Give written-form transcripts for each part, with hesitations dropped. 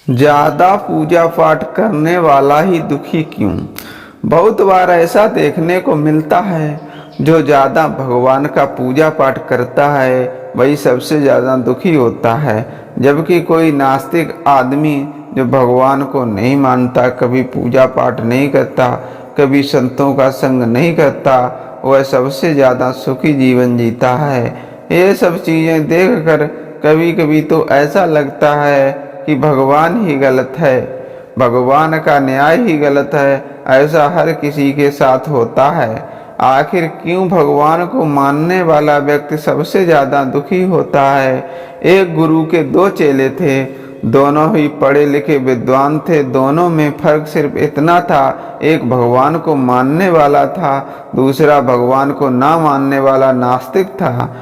ज्यादा पूजा पाठ करने वाला ही दुखी क्यों। बहुत बार ऐसा देखने को मिलता है, जो ज्यादा भगवान का पूजा पाठ करता है वही सबसे ज्यादा दुखी होता है। जबकि कोई नास्तिक आदमी जो भगवान को नहीं मानता, कभी पूजा पाठ नहीं करता, कभी संतों का संग नहीं करता, वह सबसे ज्यादा सुखी जीवन जीता है। ये सब चीजें देखकर कभी कभी तो ऐसा लगता है कि भगवान ही गलत है, भगवान का न्याय ही गलत है। ऐसा हर किसी के साथ होता है। आखिर क्यों भगवान को मानने वाला व्यक्ति सबसे ज्यादा दुखी होता है। एक गुरु के दो चेले थे, दोनों ही पढ़े लिखे विद्वान थे। दोनों में फर्क सिर्फ इतना था, एक भगवान को मानने वाला था, दूसरा भगवान को ना मानने वाला नास्तिक था।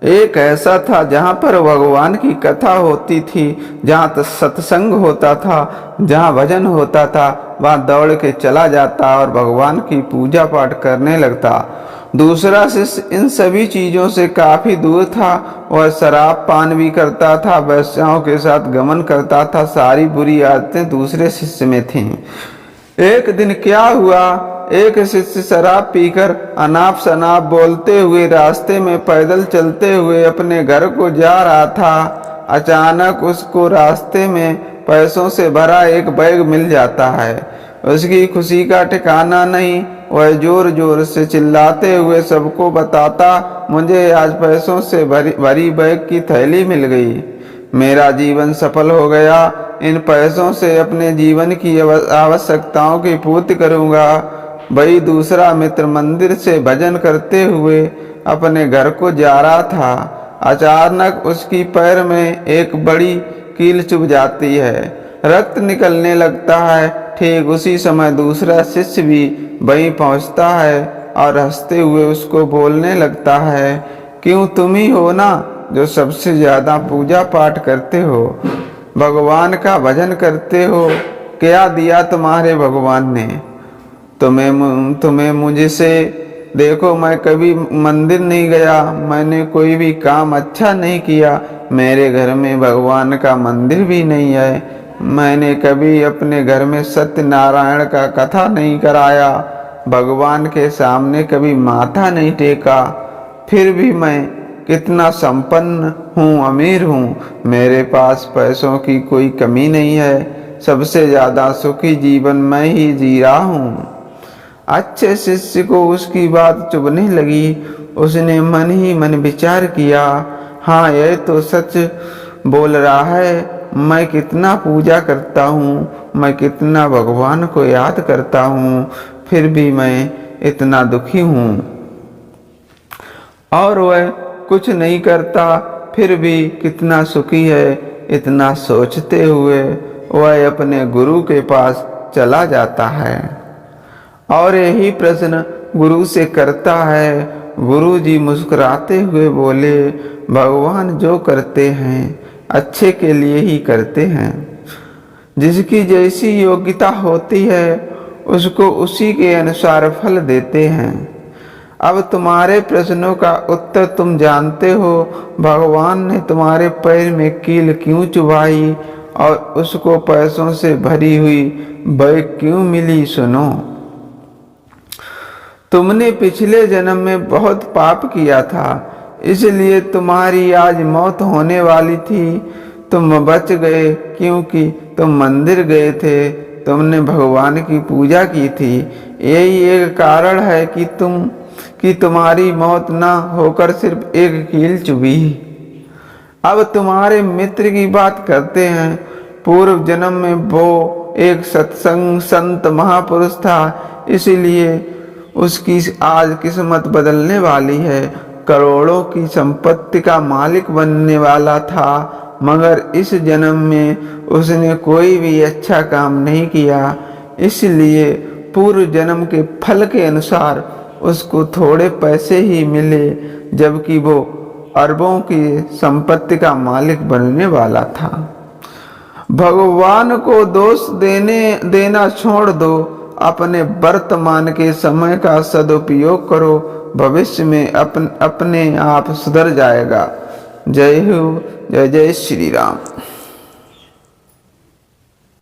एक ऐसा था जहाँ पर भगवान की कथा होती थी, जहाँ सत्संग होता था, जहाँ भजन होता था, वहाँ दौड़ के चला जाता और भगवान की पूजा पाठ करने लगता। दूसरा शिष्य इन सभी चीजों से काफी दूर था। वह शराब पान भी करता था, वैश्याओं के साथ गमन करता था। सारी बुरी आदतें दूसरे शिष्य में थीं। एक दिन क्या हुआ, एक शिष्य शराब पीकर अनाप शनाप बोलते हुए रास्ते में पैदल चलते हुए अपने घर को जा रहा था। अचानक उसको रास्ते में पैसों से भरा एक बैग मिल जाता है। उसकी खुशी का ठिकाना नहीं। वह जोर जोर से चिल्लाते हुए सबको बताता, मुझे आज पैसों से भरी बैग की थैली मिल गई, मेरा जीवन सफल हो गया। इन पैसों से अपने जीवन की आवश्यकताओं की पूर्ति करूंगा। वही दूसरा मित्र मंदिर से भजन करते हुए अपने घर को जा रहा था। अचानक उसकी पैर में एक बड़ी कील चुभ जाती है, रक्त निकलने लगता है। ठीक उसी समय दूसरा शिष्य भी वहीं पहुंचता है और हंसते हुए उसको बोलने लगता है, क्यों तुम ही हो ना जो सबसे ज्यादा पूजा पाठ करते हो, भगवान का भजन करते हो। क्या दिया तुम्हारे भगवान ने तुम्हें मुझसे? देखो, मैं कभी मंदिर नहीं गया, मैंने कोई भी काम अच्छा नहीं किया, मेरे घर में भगवान का मंदिर भी नहीं है, मैंने कभी अपने घर में सत्यनारायण का कथा नहीं कराया, भगवान के सामने कभी माथा नहीं टेका। फिर भी मैं कितना संपन्न हूँ, अमीर हूँ, मेरे पास पैसों की कोई कमी नहीं है, सबसे ज्यादा सुखी जीवन मैं ही जी रहा हूँ। अच्छे शिष्य को उसकी बात चुभने लगी। उसने मन ही मन विचार किया, हाँ यह तो सच बोल रहा है, मैं कितना पूजा करता हूँ, मैं कितना भगवान को याद करता हूँ, फिर भी मैं इतना दुखी हूँ। और वह कुछ नहीं करता, फिर भी कितना सुखी है। इतना सोचते हुए वह अपने गुरु के पास चला जाता है और यही प्रश्न गुरु से करता है। गुरु जी मुस्कुराते हुए बोले, भगवान जो करते हैं अच्छे के लिए ही करते हैं, जिसकी जैसी योग्यता होती है उसको उसी के अनुसार फल देते हैं। अब तुम्हारे प्रश्नों का उत्तर तुम जानते हो, भगवान ने तुम्हारे पैर में कील क्यों चुभाई और उसको पैसों से भरी हुई बैग क्यों मिली। सुनो, तुमने पिछले जन्म में बहुत पाप किया था, इसलिए तुम्हारी आज मौत होने वाली थी। तुम बच गए क्योंकि तुम मंदिर गए थे, तुमने भगवान की पूजा की थी। यही एक कारण है कि तुम्हारी मौत ना होकर सिर्फ एक कील चुभी। अब तुम्हारे मित्र की बात करते हैं। पूर्व जन्म में वो एक सत्संग संत महापुरुष था, इसीलिए उसकी आज किस्मत बदलने वाली है। करोड़ों की संपत्ति का मालिक बनने वाला था, मगर इस जन्म में उसने कोई भी अच्छा काम नहीं किया, इसलिए पूर्व जन्म के फल के अनुसार उसको थोड़े पैसे ही मिले, जबकि वो अरबों की संपत्ति का मालिक बनने वाला था। भगवान को दोष देना छोड़ दो, अपने वर्तमान के समय का सदुपयोग करो, भविष्य में अपने आप सुधर जाएगा। जय हो, जय जय श्री राम।